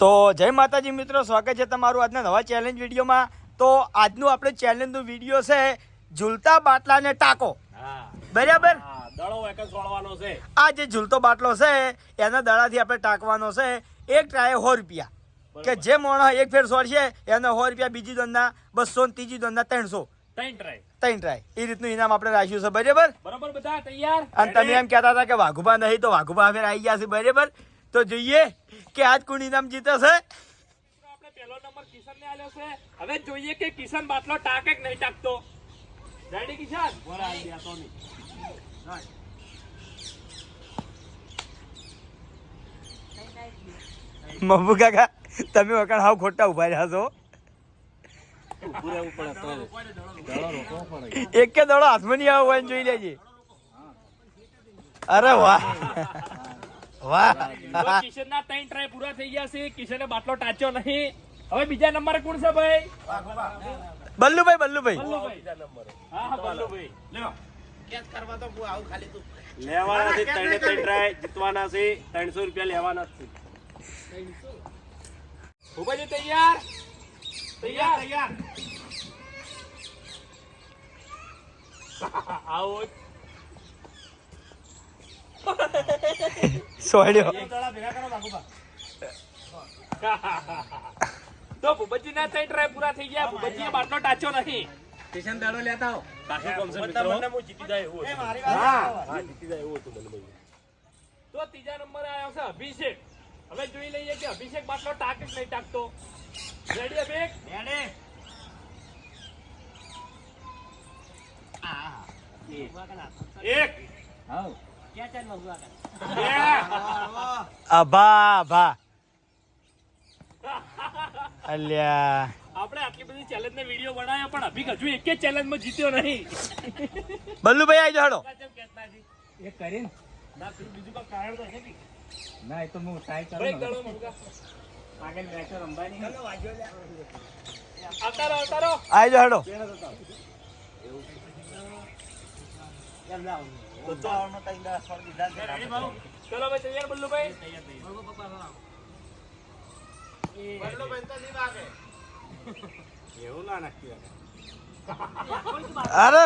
તો જય માતાજી મિત્રો, સ્વાગત છે તમારું આજના નવા ચેલેન્જ વિડીયોમાં. તો આજનું આપણે ચેલેન્જનું વિડીયો છે ઝૂલતા બાટલાને ટાંકો. બરાબર, આ જે ઝૂલતો બાટલો છે એના દડાથી આપણે ટાંકવાનો છે. એક ટ્રાય 100 રૂપિયા, કે જે માણસ એક ફેર છોડશે એને 100 રૂપિયા, બીજી દોડના 200, ત્રીજી દોડના 300. ત્રણ ટ્રાય એ રીતનું ઇનામ આપણે રાખ્યું છે. બરાબર, બધા તૈયાર? અને તમે એમ કહેતા હતા કે વાઘુબા નહીં, તો વાઘુબા હવે આવી ગયા છે. બરાબર, તો જોઈએ કે આજ કોણ ઇનામ જીતે છે. આપણે પહેલો નંબર કિશનને આલ્યો છે. હવે જોઈએ કે કિશન બાટલો ટાકે કે નહીં ટાકતો. રેડી કિશન? બોલા દે તો નહીં. મમ્મુ કાકા, તમે વખત હાવ ખોટા ઉભા રહ્યા છો. એક કે દડો હાથમાં નહીં આવો હોય જોઈ લેજે. અરે વાહ વાહ. કિશનના 3 ટ્રાય પૂરા થઈ ગયા છે. કિશને બાટલો ટાચ્યો નહીં. હવે બીજા નંબરે કોણ છે ભાઈ? બલ્લુભાઈ. હા બલ્લુભાઈ. લ્યો. કેસ કરવા તો આવું ખાલી તું લેવાના છે 3 ટ્રાય જીતવાના છે. 300 રૂપિયા લેવાના છે. ભૂપાજી તૈયાર? તૈયાર. આવો સોડ્યો. તો ભૂપતજી ના 3 ટ્રાય પૂરા થઈ ગયા. ભૂપતજીએ બાટલો ટાચ્યો નહીં. સ્ટેશન દાડો લેતા આવો બાકી કોમ છે મિત્રો? હું જીતી જાય એવું હતું. મારી હા જીતી જાય એવું હતું મને. તો ત્રીજા નંબરે આવ્યો છે અભિષેક. હવે જોઈ લઈએ કે અભિષેક બાટલો ટાકે કે નહીં ટાકતો. રેડી અભિષેક? રેડી. એક હાઉ ક્યાં ચાલ મગવા બે આભા અલ્યા. આપણે આટલી બધી ચેલેન્જ ના વિડીયો બનાવ્યો પણ અભિક હજુ એક જ ચેલેન્જ માં જીત્યો નહીં. બલ્લુભાઈ આવી જાડો. એ કરીને ના બીજું કોઈ કારણ તો છે નહીં. ના એ તો હું ટ્રાય બ્રેક કરું દળો મુકા. આગળ મેચ રમવાની આવતારો આવી જાડો. રેડી બાબુ? ચલો ભાઈ તૈયાર બલ્લુભાઈ? એવું ના નાખી અરે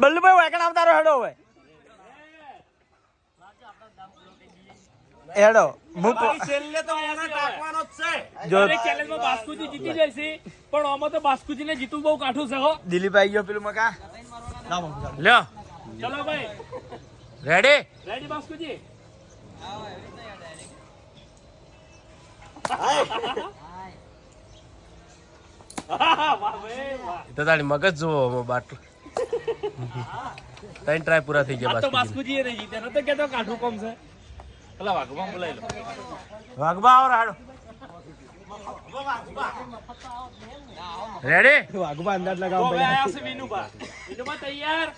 બલ્લુભાઈ વાકણ આવતા રહો. હેડો હવે હેડો. છેલ્લે તો એને ટાકવાનો જ છે. જો દરેક ચેલેન્જ માં બાસ્કુજી જીતી જાય છે પણ આમાં તો બાસ્કુજી ને જીતવું બહુ કાઠું છે હો. દિલીપ આવી ગયો પેલું મકા. લ્યો ચલો ભાઈ રેડી? રેડી બાસ્કુજી? વાહ ભાઈ વાહ. તો તારી મગજ જુઓ બાટલો. 3 ટ્રાય પૂરા થઈ આ ગયા તો બાસ્કુજી. બાસ્કુજી એ નહીં જીતે નતો કેતો કાઠું કોમ છે. અલા વાઘમાં બોલાઈ લો. વાઘબા આવો હાડો. રેડી? વાઘબા અંદાજ તો લગાવો. હવે આયા છે વિનુબા. વિનુબા તૈયાર?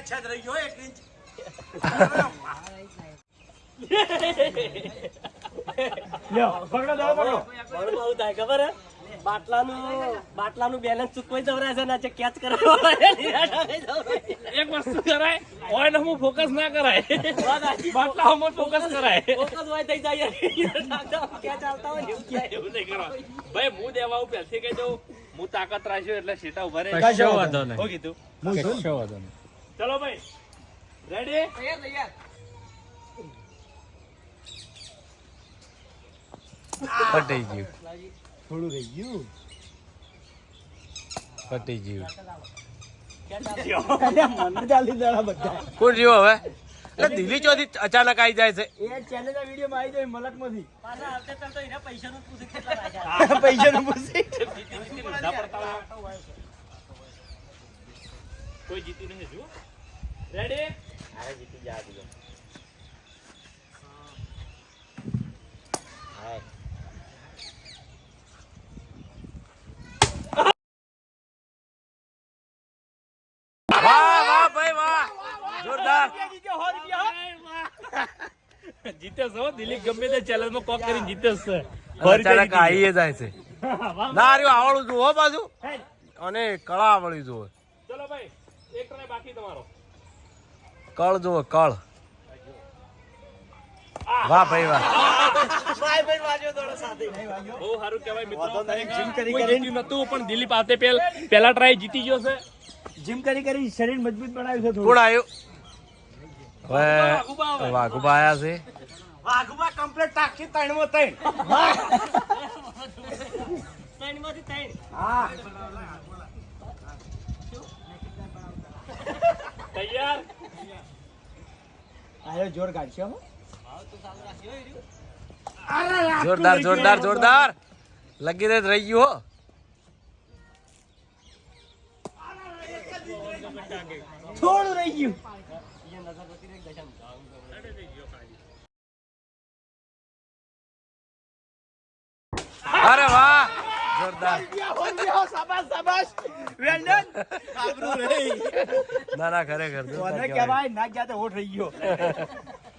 છે રહી ગયો 1 ઇંચ. લ્યો પકડો દડો પકડો. બહુ થાય ખબર હે? બાટલાનું બેલેન્સ ચૂકવાઈ દવરાય છે ને કેચ કરવા એક વસ્તુ કરાય ઓય ને હું ફોકસ ના કરાય. બાટલા હમો ફોકસ કરાય. ફોકસ હોય થઈ જાય કેચ આવતા હોય ને એવું ક્યાંય. એવું નહીં કરવા. ભાઈ હું દેવા હું પહેલથી કહી દઉં હું તાકાત રાખ્યો એટલે સીટા ઉભા રહે. કશો વાંધો નહીં. શું કીધું? કશો વાંધો નહીં. ચલો ભાઈ રેડી? પટી ગયું. થોડું રહી ગયું. પટી ગયું. મને ચાલી દડા બધા. કોણ જીવો હવે? એટલે દિલ્હી ચોથી અચાનક આવી જાય છે. એ ચેલેન્જ ના વિડીયો માં આવી જાય મલકમાંથી. પાછા આવતે ચાલ તો એને પૈસાનું પૂછે કેટલા લાગ્યા. પૈસાનું પૂછી. ના પડતા હોય. કોઈ જીતી નહીં જુઓ. રેડી? અરે જીતી જા દીધો. વાહ ભાઈ વાહ, જોરદાર. જીતે છો દિલીપ ગમે તે ચેલેન્જ માં કોક કરીને જીતે છે. અચાનક આવી જાય છે. ના રહ્યું આવડું જુઓ પાછું અને કળા આવડી જુઓ ચલો ભાઈ એક ટ્રાય બાકી તમારો કળ જુઓ કળ વાહ ભાઈ વાહ બહુ સારું કહેવાય મિત્રો કોઈ જીત્યું નતું પણ દિલીપ આતે પહેલા ટ્રાય જીતી ગયો છે જીમ કરી કરી શરીર મજબૂત બનાવ્યું છે થોડું. કોણ આવ્યું હવે વાઘુબા આયા છે વાઘુબા કમ્પ્લીટ ટાકી 3 માં 3 ત્રણમાંથી ત્રણ. હા તૈયાર આયો જોર કાઢશે હો. જોરદાર જોરદાર જોરદાર લગી દે રહી ગયું હો થોડું રહી ગયું. અરે વાહ જોરદાર શાબાશ શાબાશ વેલ ડન. ના ના ખરેખર કોને જોરદાર કહેવાય. કહેવાય ના ગયા તો હોઠ રહી ગયો.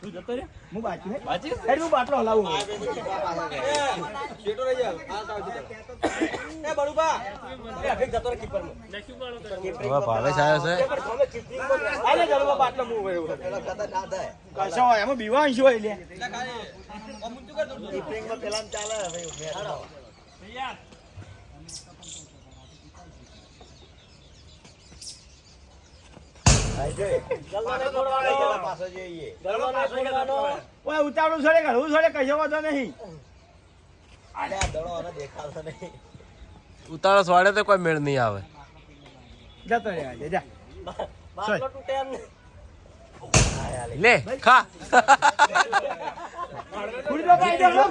તું જતો રે હું બાકી હે હેડ હું બાટલો હલાવું. હવે ભાવેશ આવ્યો છે આલે જલવા બાટલો હું વેરું. કશો હોય એમાં બીવા શું હોય લે. તૈયાર ઓય ઉતાવળું છોડે ઘડવું છોડે કશો વાંધો નહીં. ઉતારો સ્વાડે તો કોઈ મેળ નહીં આવે જતો રે આજે જા. બાટલો તૂટે એમ નહીં. લે ખા ફૂડી દો પાઈ દો લો.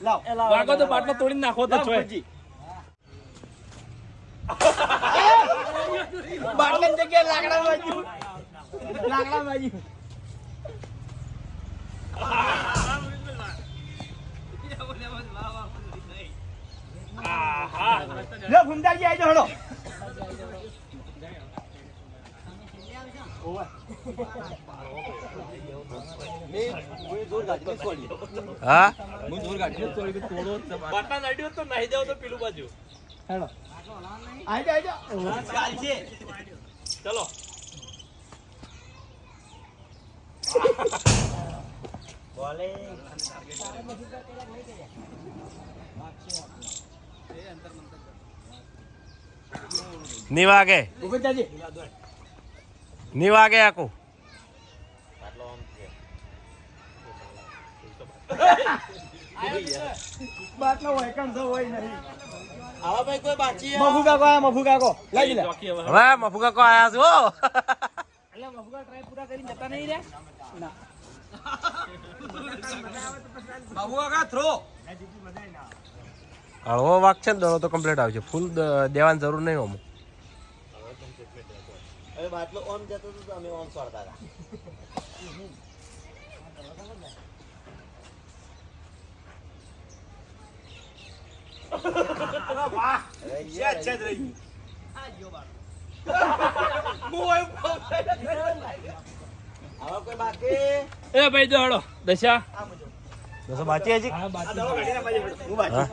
લાવ વાગો તો બાટલો તોડી નાખો તો છોય બાટલા જગ્યાએ લાકડા વાગ્યું. લાકડા વાગ્યું. લો ફૂમતાજી આવી જાઓ હળો. હા બાટલા નડ્યો તો નાહી જાવ તો પેલું બાજુ હેડો આવી જાઓ આવી જાઓ. ચલો ની વાગે ભૂપતજી ની વાગે આખું બાટલો હોય કણ તો હોય નહીં. આવા ભાઈ કોઈ બાકી મફુ કાકો આયા મફુ કાકો લઈ લે. ચોકી હવે હવે મફુકા કો આયા છો એટલે મફુ કાકા ટ્રાય પૂરા કરીને જતા નહીં રે. ના હળવો વાગ છે ને દડો તો કમ્પ્લીટ આવશે ફૂલ દેવાની જરૂર નહીં અમુક હવે બાટલો ઓમ જતો તો અમે ઓમ છોડતા હતા હવે કોઈ બાકી એ ભાઈ જો હળો દશા દોસ્તો બાકી હજી હું બાકી.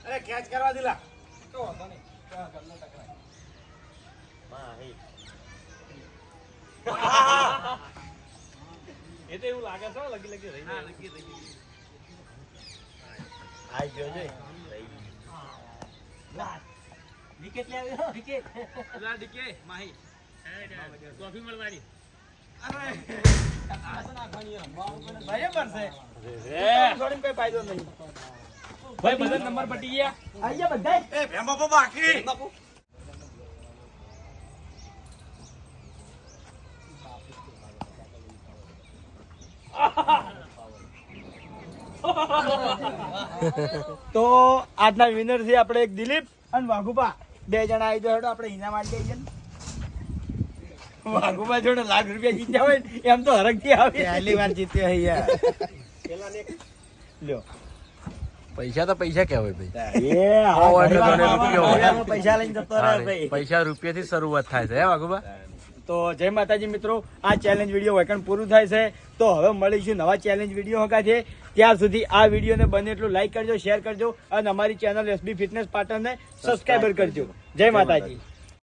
અરે કેચ કરવા દિલા એ તો એવું લાગે છે લગી લગી રહી આઈ ગયો છે વિકેટ લે આવ્યો વિકેટ. કોફી મળવાની બરાબર છે. છોડીને કોઈ ફાયદો નહીં. ભાઈ બધા નંબર પટી ગયા આવી ગયા બધાય. એ ભેમો બાકી તો આજના વિનર છે આપણે એક દિલીપ અને વાઘુબા. 2 જણા આવી જાવ આપણે ઇનામ આવી જઈએ ને. વાઘુબા જોડે લાખ રૂપિયા જીત્યા હોય ને એમ તો હરખથી આવે. પહેલી વાર જીત્યો હે યાર. લ્યો પૈસા તો પૈસા કહેવાય ભાઈ એ ઓ, એટલે તને રૂપિયો હોય. પૈસા લઈને જતો રહે ભાઈ. પૈસા રૂપિયાથી શરૂઆત થાય છે હે વાઘુબા તો જય માતાજી મિત્રો, આ ચેલેન્જ વિડીયો વૈકણ પૂરું થાય છે. તો હવે મળીશું નવા ચેલેન્જ વિડીયો હકા છે. ત્યાર સુધી આ વિડીયોને બને એટલું લાઈક કરજો, શેર કરજો અને અમારી ચેનલ SB ફિટનેસ પાટણને સબસ્ક્રાઈબર કરજો. જય માતાજી.